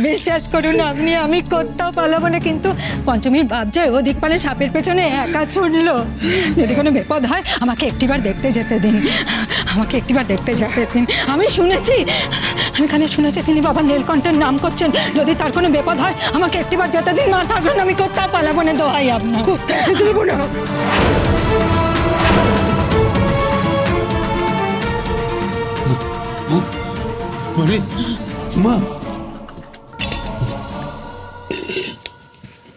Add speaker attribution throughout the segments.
Speaker 1: বিশ্বাস করুন আপনি, আমি কোথাও পালাবো না, কিন্তু পঞ্চমীর বাপ যায় ওদিক পালে সাপের পেছনে একা ছুটলো। যদি কোনো বিপদ হয় আমাকে একটিবার দেখতে যেতে দিন, আমাকে একটিবার দেখতে যেতে দিন। আমি শুনেছি, আমি এখানে শুনেছি তিনি বাবা নীলকণ্ঠের নাম করছেন। যদি তার কোনো বিপদ হয় আমাকে একটিবার যেতে দিন, মা ঠাকুরন, আমি কোথাও পালাবো না, দোহাই আপনার।
Speaker 2: কোথায় যেতে দেবো না?
Speaker 3: মানে মা,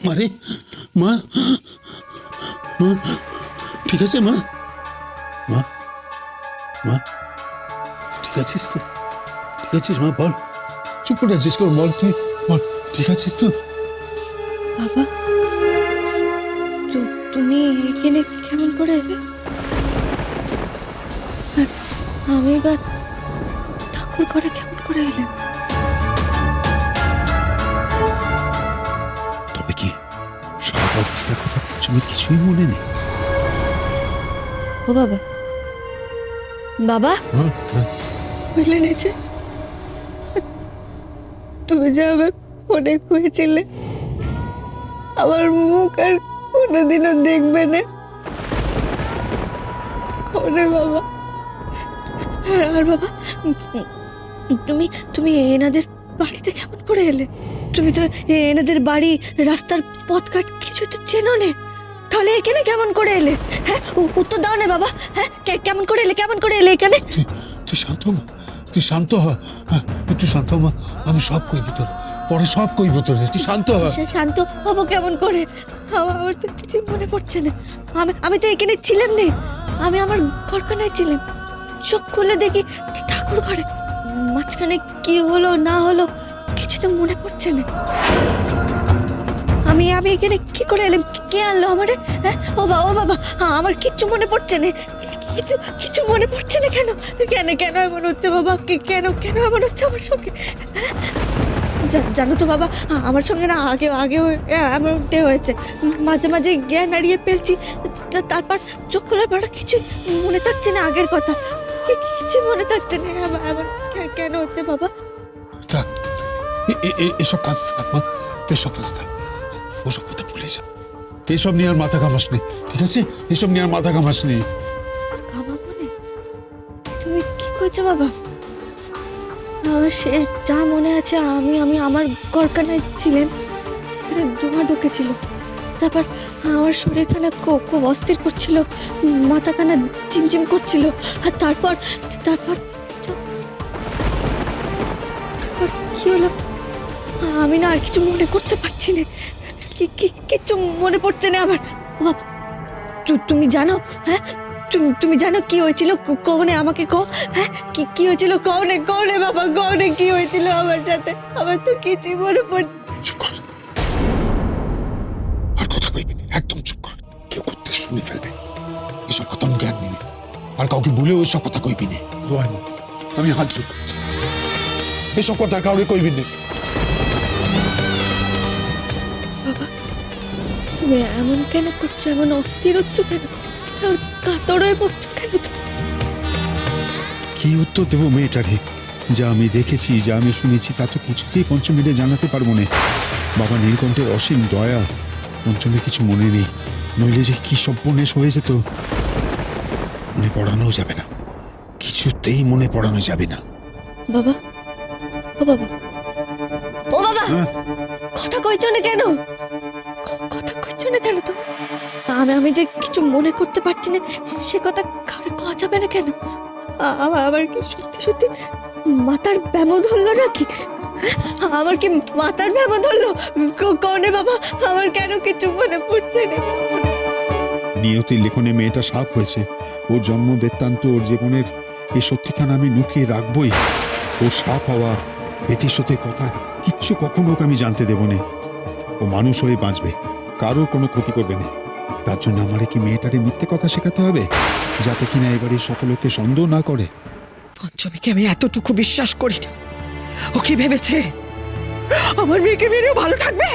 Speaker 3: মানে মা, মা ঠিক আছে মা? মা, মা ঠিক আছিস তো? ঠিক আছিস মা? বল, চুপ করে আছিস কেন? বল, তুই বল, ঠিক আছিস তো?
Speaker 4: বাবা, তুমি এখানে কেমন করে এলে? আর আমি বা ঠাকুর ঘরে কেমন করে এলেন?
Speaker 3: তবে কি সব অবস্থার কথা পঞ্চমীর কিছুই মনে নেই?
Speaker 4: ও বাবা, বাবা
Speaker 3: হ্যাঁ, হ্যাঁ।
Speaker 4: বুঝলেন যে তুমি যে আমার ফোনে করেছিলে আমার মুখ আর কোনোদিনও দেখবে না, ওরে বাবা। আর বাবা, তুমি তুমি এনাদের বাড়িতে কেমন করে এলে? তুমি তো এনাদের বাড়ি, রাস্তার পথঘাট কিছু তো চেনো না, তাহলে এখানে কেমন করে এলে? হ্যাঁ, উত্তর দাও না বাবা। হ্যাঁ, কেমন করে এলে, কেমন করে এলে এখানে?
Speaker 3: তুই শান্ত হ মা, তুই শান্ত হ। হ্যাঁ, একটু শান্ত হ মা, আমি সব কইব তোর, পরে সব কইব তোর, তুই শান্ত হ।
Speaker 4: শান্ত হবো কেমন করে? আমার তো কিছু মনে পড়ছে না। আমি তো এখানে ছিলাম না, আমি আমার ঘরখানায় ছিলাম। চোখ খুলে দেখি ঠাকুর ঘরে। মাঝখানে কি হলো না হলো কিছু তো মনে পড়ছে না। আমি এখানে কি করে এলাম? কে আনলো আমারে? হ্যাঁ, ও বাবা, আমার কিচ্ছু মনে পড়ছে না। কিছু মনে পড়ছে না। কেন কেন কেন এমন হচ্ছে বাবা? কেন এমন হচ্ছে আমার সঙ্গে? হ্যাঁ? জানো তো বাবা, আমার সঙ্গে না আগেও এমনটাই হয়েছে। মাঝে মাঝে জ্ঞান হারিয়ে ফেলছি, তারপর চোখ খোলার পর কিছু মনে থাকছে না আগের কথা, কিছু মনে থাকছে না। আবার কেন হচ্ছে বাবা?
Speaker 3: থাক, এসব কাজ থাক মা, এসব কথা থাক, ওসব কথা ভুলে যা। এসব নিয়ে আর মাথা ঘামাস নি, ঠিক আছে? এসব নিয়ে আর মাথা ঘামাস নি।
Speaker 4: ঘামাবো না? তুমি কি করছো বাবা? আমার শেষ যা মনে আছে, আমি আমার ঘরখানায় ছিলাম, সেখানে ধোঁয়া ঢুকেছিল। তারপর আমার শরীরখানা খুব অস্থির করছিল, মাথাখানা চিমচিম করছিল। আর তারপর তারপর তারপর কি হলো আমি না আর কিছু মনে করতে পারছি না। কিচ্ছু মনে পড়ছে না আমার। বাবা, তুমি জানো? হ্যাঁ, তুমি জানো কি হয়েছিল? কওনে আমাকে কও। হ্যাঁ, কি হয়েছিল? কওনে বাবা, কওনে কি হয়েছিল আমার সাথে? আমার তো কিছু মনে পড়ছে।
Speaker 3: চুপ কর, আর কথা কইবি না, একদম চুপ কর। কেউ করতে শুনে ফেলবে। এসব কথা আমি জ্ঞান নিনি, আর কাউকে বলে ওইসব কথা কইবি না। রোহান, আমি হাত জোর করছি, এসব কথা কাউকে কইবি না।
Speaker 4: বাবা, তুমি এমন কেন করছো? এমন অস্থির হচ্ছ কেন? আর কাতর হয়ে পড়ছো কেন তুমি?
Speaker 5: কি উত্তর দেবো মেয়েটারে? যা আমি দেখেছি, যা আমি শুনেছি, তা তো কিছুতেই পঞ্চমীরে জানাতে পারবো না। বাবা নীলকণ্ঠের অসীম দয়া, পঞ্চমীর কিছু মনে নেই, নইলে যে কি সর্বনেশ হয়ে যেত। মনে পড়ানোও যাবে না, কিছুতেই মনে পড়ানো যাবে না।
Speaker 4: বাবা, ও বাবা, ও বাবা, কথা কইছো না কেন? কথা কইছো না কেন তুমি? আমি যে কিছু মনে করতে পারছি না, সে কথা কাউকে কওয়া যাবে না কেন? আমার কি সত্যি সত্যি মাথার ব্যামো ধরলো নাকি? হ্যাঁ? আমার কি মাথার ব্যামো ধরলো? কওনে বাবা, আমার কেন কিছু মনে পড়ছে না?
Speaker 5: নিয়তির লেখনে মেয়েটা সাপ হয়েছে। ওর জন্ম বৃত্তান্ত, ওর জীবনের এই সত্যিখানা আমি লুকিয়ে রাখবই। ওর সাপ হওয়া, বেতিসতের কথা কিচ্ছু কখনো ওকে আমি জানতে দেব না। ও মানুষ হয়ে বাঁচবে, কারোর কোনো ক্ষতি করবে না। তার জন্য আমারে কি মেয়েটারে মিথ্যে কথা শেখাতে হবে, যাতে কিনা এবারে সকলকে সন্দেহ না করে?
Speaker 2: পঞ্চমীকে আমি এতটুকু বিশ্বাস করি না। ও কি ভেবেছে আমার মেয়েকে মেরেও ভালো থাকবে?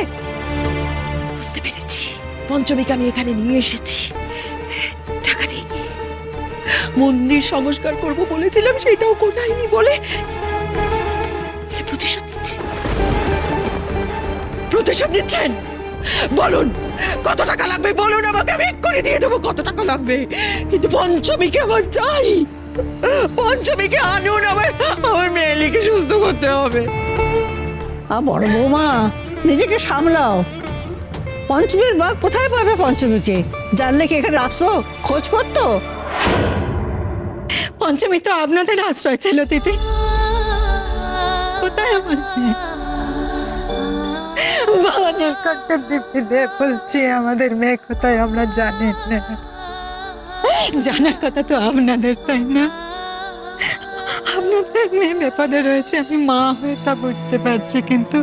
Speaker 2: বুঝতে পেরেছি, পঞ্চমীকে আমি এখানে নিয়ে এসেছি টাকা দিয়ে। মন্দির সংস্কার করব বলেছিলাম, সেটাও কোনায়নি বলে প্রতিশোধ নিচ্ছে। প্রতিশোধ নিচ্ছেন? বলুন কত টাকা লাগবে, বলুন আমাকে, আমি এক্ষুনি দিয়ে দেবো কত টাকা লাগবে। কিন্তু পঞ্চমীকে আমার চাই, পঞ্চমীকে আনুন, আমার মেয়েলিকে সুস্থ করতে হবে।
Speaker 6: বড় বৌমা, নিজেকে সামলাও। পঞ্চমীর বাঘ কোথায় পাবে পঞ্চমীকে? জানলে কি এখানে আসতো, খোঁজ করতো?
Speaker 1: পঞ্চমী তো আপনাদের আশ্রয় ছিল দিদি। কোথায় আমার মেয়ে? বাবাদের কট্টা দিব্যি দিয়ে বলছি, আমাদের মেয়ে কোথায় আমরা জানি না। জানার কথা তো আপনাদের, তাই না? আপনাদের মেয়ে বিপদে রয়েছে, আমি মা হয়ে তা বুঝতে পারছি, কিন্তু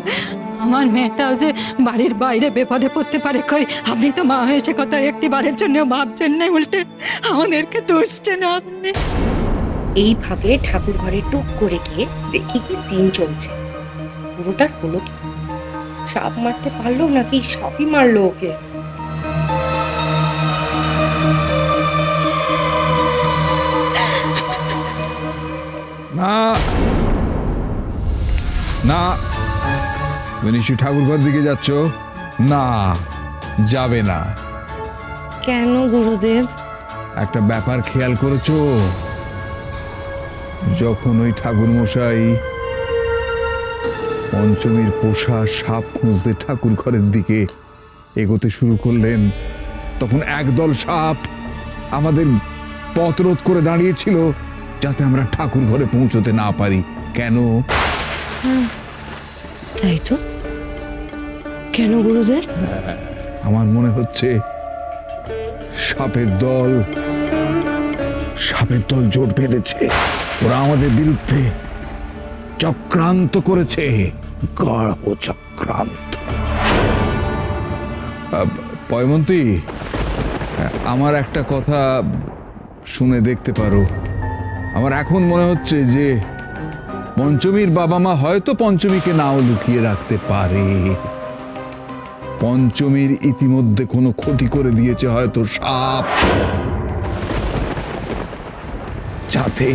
Speaker 1: আমার মেয়েটাও যে বাড়ির বাইরে বিপদে পড়তে পারে, কই আপনি তো মা হয়ে সে কথা একটি বারের জন্য ভাবছেন না, উল্টে আমাদেরকে দুষছেন আপনি।
Speaker 7: এই ভাগে ঠাকুর ঘরে টুক করে গিয়ে দেখি কি সিন চলছে। পুরোটার হলো কি, সাপ মারতে পারলো নাকি সাপই মারলো ওকে?
Speaker 8: না না, তুমি নিশ্চয়ই ঠাকুর ঘর দিকে যাচ্ছ? না, যাবে না।
Speaker 7: কেন গুরুদেব?
Speaker 8: একটা ব্যাপার খেয়াল করেছো? যখন ওই ঠাকুর মশাই পঞ্চমীর পোষা সাপ খুঁজতে ঠাকুর ঘরের দিকে এগোতে শুরু করলেন, তখন একদল সাপ আমাদের পথ রোধ করে দাঁড়িয়েছিল, যাতে আমরা ঠাকুর ঘরে পৌঁছতে না পারি। কেন?
Speaker 7: তাই তো। কেন গুরুদেব?
Speaker 8: আমার মনে হচ্ছে সাপের দল জোট বেঁধেছে। ওরা আমাদের বিরুদ্ধে চক্রান্ত করেছে, গাঢ় চক্রান্ত। পয়মন্তী, আমার একটা কথা শুনে দেখতে পারো। আমার এখন মনে হচ্ছে যে পঞ্চমীর বাবা মা হয়তো পঞ্চমীকে নাও লুকিয়ে রাখতে পারে। পঞ্চমীর ইতিমধ্যে কোনো ক্ষতি করে দিয়েছে হয়তো সাপ, যাতে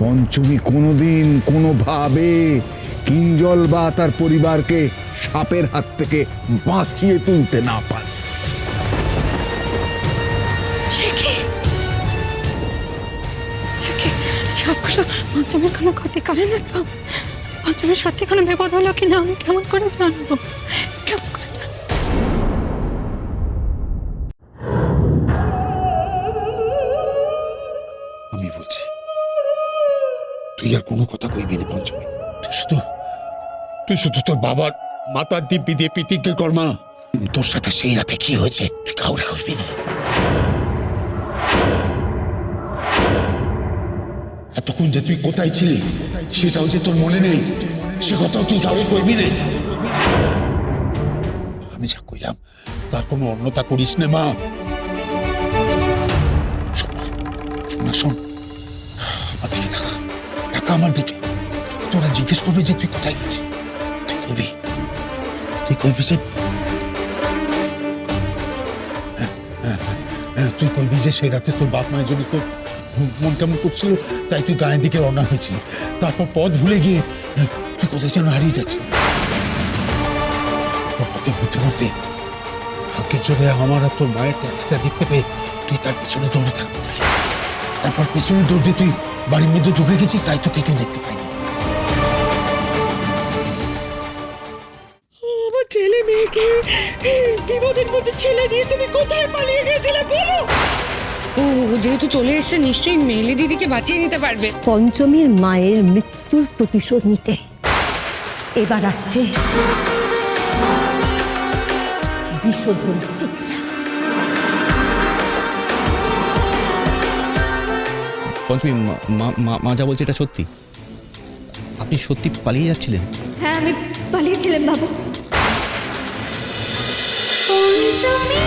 Speaker 8: পঞ্চমী কোনোদিন কোনোভাবে কিঞ্জল বা তার পরিবারকে সাপের হাত থেকে বাঁচিয়ে তুলতে না পারে।
Speaker 1: সবগুলো পঞ্চমের কোনো ক্ষতি করে না তো? পঞ্চমের সত্যি কোনো বিপদ হলো কিনা আমি কেমন করে জানবো? কেমন করে জানবো?
Speaker 3: আমি বলছি, তুই আর কোনো কথা কইবি না পঞ্চমী। তুই শুধু তোর বাবার মাতার দিব্যি দিয়ে প্রতিজ্ঞা কর মা। তোর সাথে সেই রাতে কি হয়েছে তুই কাউরে কইবি না। এতক্ষণ যে তুই কোথায় ছিলি সেটাও যে তোর মনে নেই, সে কথাও তুই কাউরে কইবি না। আমি যা কইলাম তার কোনো অন্যতা করিস না মা। শোন, আমার দিকে তাকা আমার দিকে। তোরা জিজ্ঞেস করবে যে তুই কোথায় গেছিস, তুই কইবি যে তুই কইবি যে সেই রাতে তোর বাপ মায়ের জন্য তোর মন কেমন করছিল, তাই তুই গায়ের দিকে রওনা হয়েছিল। তারপর পথ ভুলে গিয়ে তুই কোথায় যেন হারিয়ে যাচ্ছিস। পথে ঘুরতে ঘুরতে ভাগ্যের জোরে আমার আর তোর মায়ের ট্যাক্সিটা দেখতে পেয়ে তুই তার পেছনে দৌড়ে থাকবি। তারপর পেছনে দৌড় দিয়ে তুই বাড়ির মধ্যে ঢুকে গেছিস, তাই তোকে কেউ দেখতে পাইনি।
Speaker 2: আমার ছেলে মেয়েকে বিপদের মধ্যে ছেলে দিয়ে তুমি কোথায় পালিয়ে গেছিলে বলো?
Speaker 7: ও যেহেতু চলে এসেছে, নিশ্চয়ই মেলি দিদিকে বাঁচিয়ে নিতে পারবে।
Speaker 4: পঞ্চমীর মায়ের মৃত্যুর প্রতিশোধ নিতে এবার আসছে বিষধর চিত্রা।
Speaker 9: পঞ্চমী, মা যা বলছে এটা সত্যি? আপনি সত্যি পালিয়ে যাচ্ছিলেন?
Speaker 4: হ্যাঁ, আমি পালিয়েছিলাম বাবু। পঞ্চমী